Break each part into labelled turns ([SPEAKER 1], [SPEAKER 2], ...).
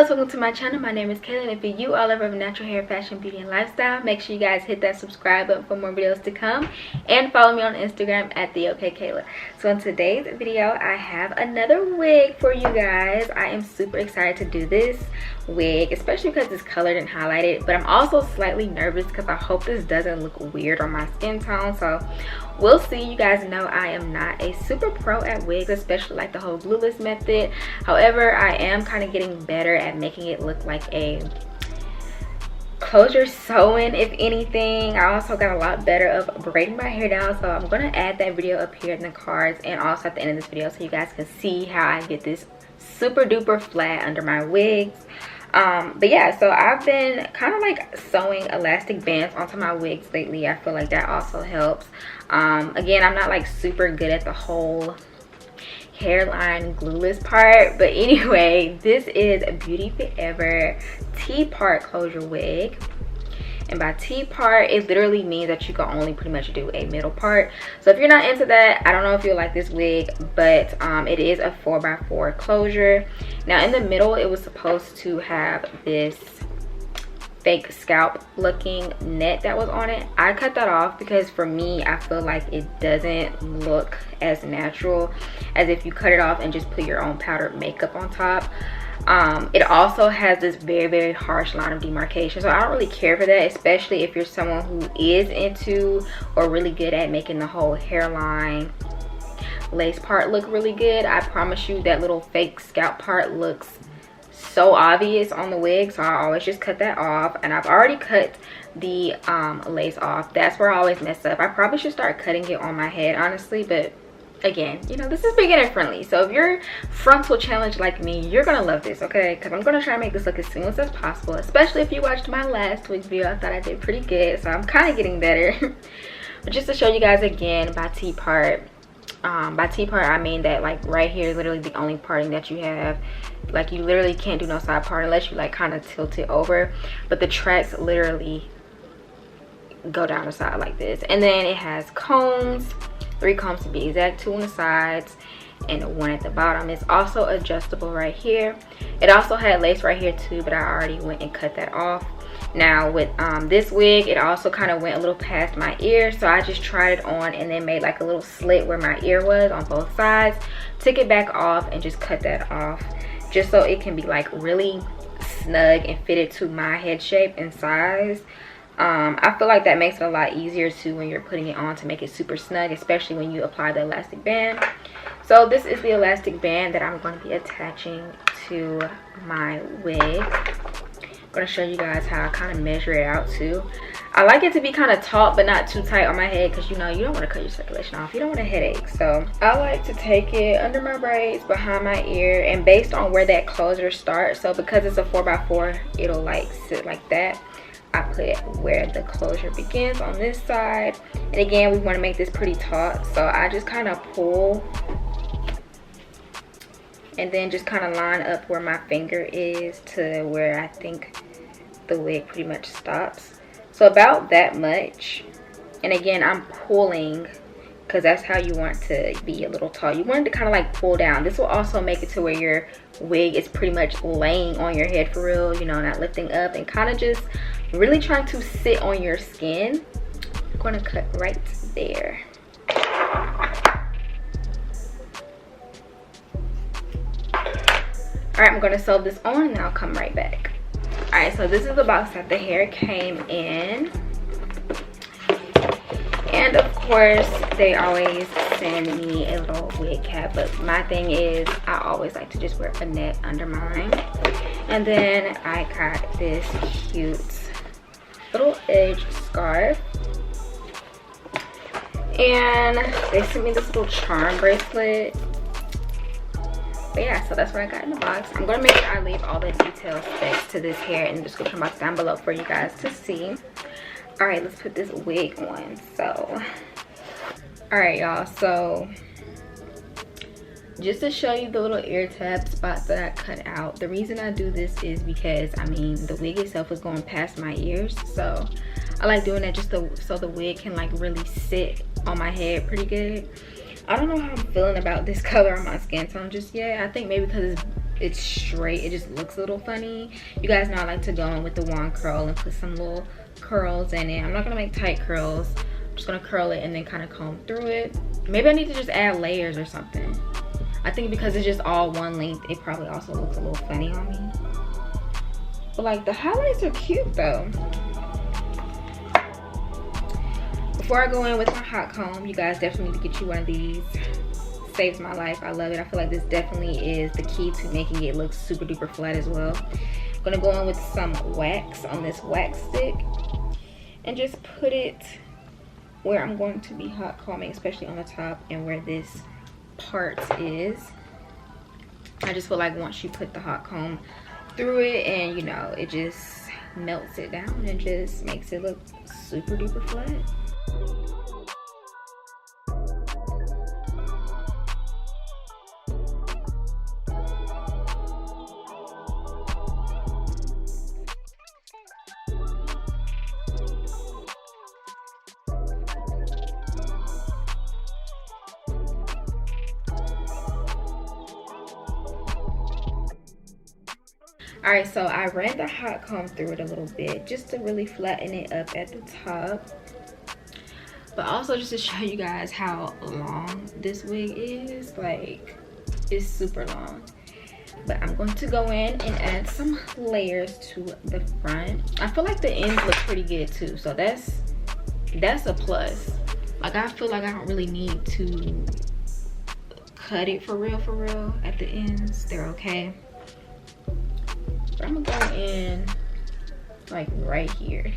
[SPEAKER 1] loves, welcome to my channel. My name is Kaela, and if you all ever have natural hair, fashion, beauty, and lifestyle, make sure you guys hit that subscribe button for more videos to come, and follow me on Instagram at theokaekaela. So in today's video, I have another wig for you guys. I am super excited to do this wig, especially because it's colored and highlighted, but I'm also slightly nervous because I hope this doesn't look weird on my skin tone. So we'll see. You guys know I am not a super pro at wigs, especially like the whole glueless method. However, I am kind of getting better at making it look like a closure sewing, if anything. I also got a lot better of braiding my hair down, so I'm gonna add that video up here in the cards and also at the end of this video so you guys can see how I get this super duper flat under my wigs. But yeah, so I've been kind of like sewing elastic bands onto my wigs lately. I feel like that also helps. Again, I'm not like super good at the whole hairline glueless part, but anyway, this is BeautyForever TPart closure wig. And by T-part, it literally means that you can only pretty much do a middle part. So if you're not into that, I don't know if you'll like this wig, but it is a 4x4 closure. Now in the middle, it was supposed to have this fake scalp looking net that was on it. I cut that off because for me, I feel like it doesn't look as natural as if you cut it off and just put your own powdered makeup on top. It also has this very harsh line of demarcation, so I don't really care for that, especially if you're someone who is into or really good at making the whole hairline lace part look really good. I promise you that little fake scalp part looks so obvious on the wig, so I always just cut that off. And I've already cut the lace off. That's where I always mess up. I probably should start cutting it on my head, honestly, but again, you know, this is beginner friendly, so if you're frontal challenged like me, you're gonna love this, okay? Because I'm gonna try to make this look as seamless as possible, especially if you watched my last week's video. I thought I did pretty good, so I'm kind of getting better. But just to show you guys again, by T-part, I mean that like right here is literally the only parting that you have. Like you literally can't do no side part unless you like kind of tilt it over, but the tracks literally go down the side like this. And then it has combs, 3 combs to be exact, 2 on the sides and 1 at the bottom. It's also adjustable right here. It also had lace right here too, but I already went and cut that off. Now with this wig, it also kind of went a little past my ear, so I just tried it on and then made like a little slit where my ear was on both sides, took it back off and just cut that off just so it can be like really snug and fitted to my head shape and size. I feel like that makes it a lot easier too when you're putting it on to make it super snug, especially when you apply the elastic band. So this is the elastic band that I'm going to be attaching to my wig. I'm going to show you guys how I kind of measure it out too. I like it to be kind of taut but not too tight on my head because you know you don't want to cut your circulation off. You don't want a headache. So I like to take it under my braids, behind my ear, and based on where that closure starts. So because it's a 4x4, it'll like sit like that. I put it where the closure begins on this side. And again, we want to make this pretty taut, so I just kind of pull and then just kind of line up where my finger is to where I think the wig pretty much stops. So about that much. And again, I'm pulling because that's how you want to be a little tall. You want it to kind of like pull down. This will also make it to where your wig is pretty much laying on your head for real, you know, not lifting up, and kind of just really trying to sit on your skin. I'm going to cut right there. Alright, I'm going to sew this on and then I'll come right back. Alright, so this is the box that the hair came in. And of course, they always send me a little wig cap, but my thing is I always like to just wear a net under mine. And then I got this cute little edge scarf. And they sent me this little charm bracelet. But yeah, so that's what I got in the box. I'm going to make sure I leave all the detailed specs to this hair in the description box down below for you guys to see. Alright, let's put this wig on. So, alright y'all, so just to show you the little ear tab spots that I cut out. The reason I do this is because, I mean, the wig itself is going past my ears, so I like doing that just so the wig can like really sit on my head pretty good. I don't know how I'm feeling about this color on my skin tone just yet. I think maybe because it's straight. It just looks a little funny. You guys know I like to go in with the wand curl and put some little curls in it. I'm not gonna make tight curls. I'm just gonna curl it and then kind of comb through it. Maybe I need to just add layers or something. I think because it's just all one length, it probably also looks a little funny on me. But like the highlights are cute though. Before I go in with my hot comb, you guys definitely need to get you one of these. Saves my life. I love it. I feel like this definitely is the key to making it look super duper flat as well. I'm gonna go in with some wax on this wax stick and just put it where I'm going to be hot combing, especially on the top and where this part is. I just feel like once you put the hot comb through it, and you know, it just melts it down and just makes it look super duper flat. Alright, so I ran the hot comb through it a little bit just to really flatten it up at the top, but also just to show you guys how long this wig is. Like, it's super long. But I'm going to go in and add some layers to the front. I feel like the ends look pretty good too, so that's a plus. Like, I feel like I don't really need to cut it for real at the ends. They're okay. But I'm gonna go in like right here.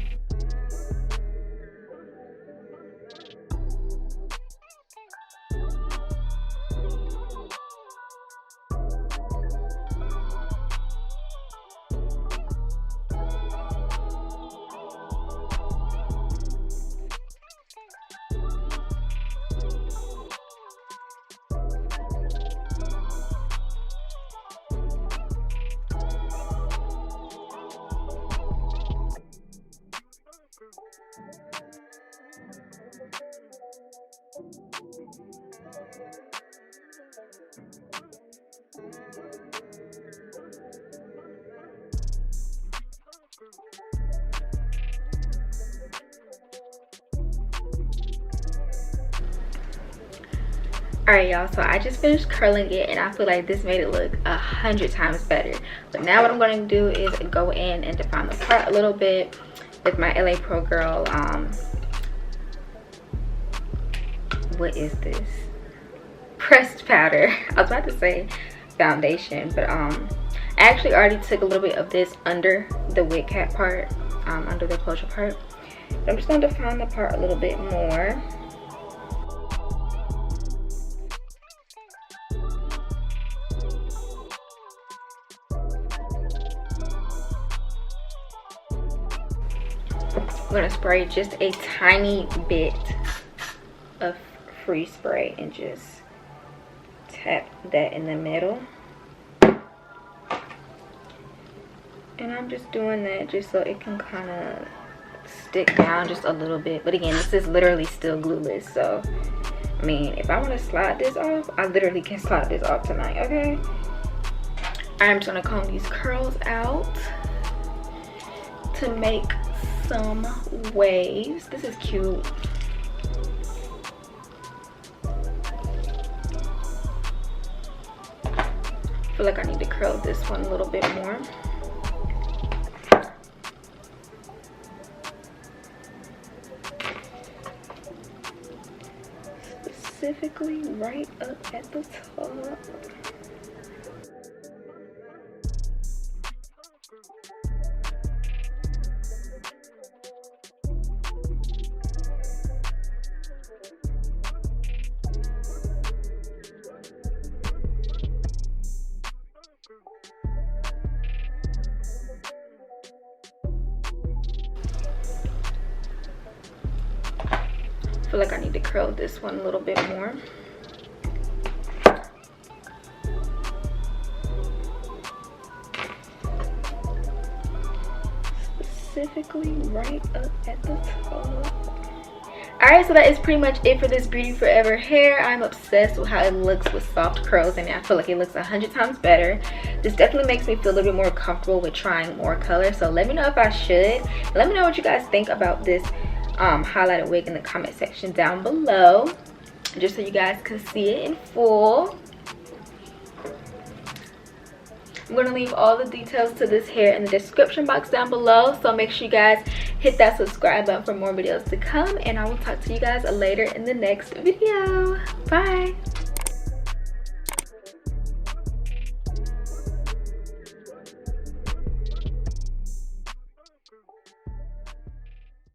[SPEAKER 1] Alright y'all, so I just finished curling it and I feel like this made it look 100 times better. But now what I'm going to do is go in and define the part a little bit with my LA Pro Girl, what is this? Pressed powder. I was about to say foundation, but I actually already took a little bit of this under the wig cap part, under the closure part. But I'm just going to define the part a little bit more. I'm gonna spray just a tiny bit of free spray and just tap that in the middle. And I'm just doing that just so it can kind of stick down just a little bit. But again, this is literally still glueless, so I mean, if I want to slide this off, I literally can slide this off tonight. Okay, I'm just gonna comb these curls out to make some waves. This is cute. I feel like I need to curl this one a little bit more. Specifically right up at the top. I feel like I need to curl this one a little bit more. Specifically right up at the top. Alright, so that is pretty much it for this BeautyForever hair. I'm obsessed with how it looks with soft curls, and I feel like it looks 100 times better. This definitely makes me feel a little bit more comfortable with trying more color, so let me know if I should. Let me know what you guys think about this highlighted wig in the comment section down below, just so you guys can see it in full. I'm going to leave all the details to this hair in the description box down below, so make sure you guys hit that subscribe button for more videos to come, and I will talk to you guys later in the next video. Bye.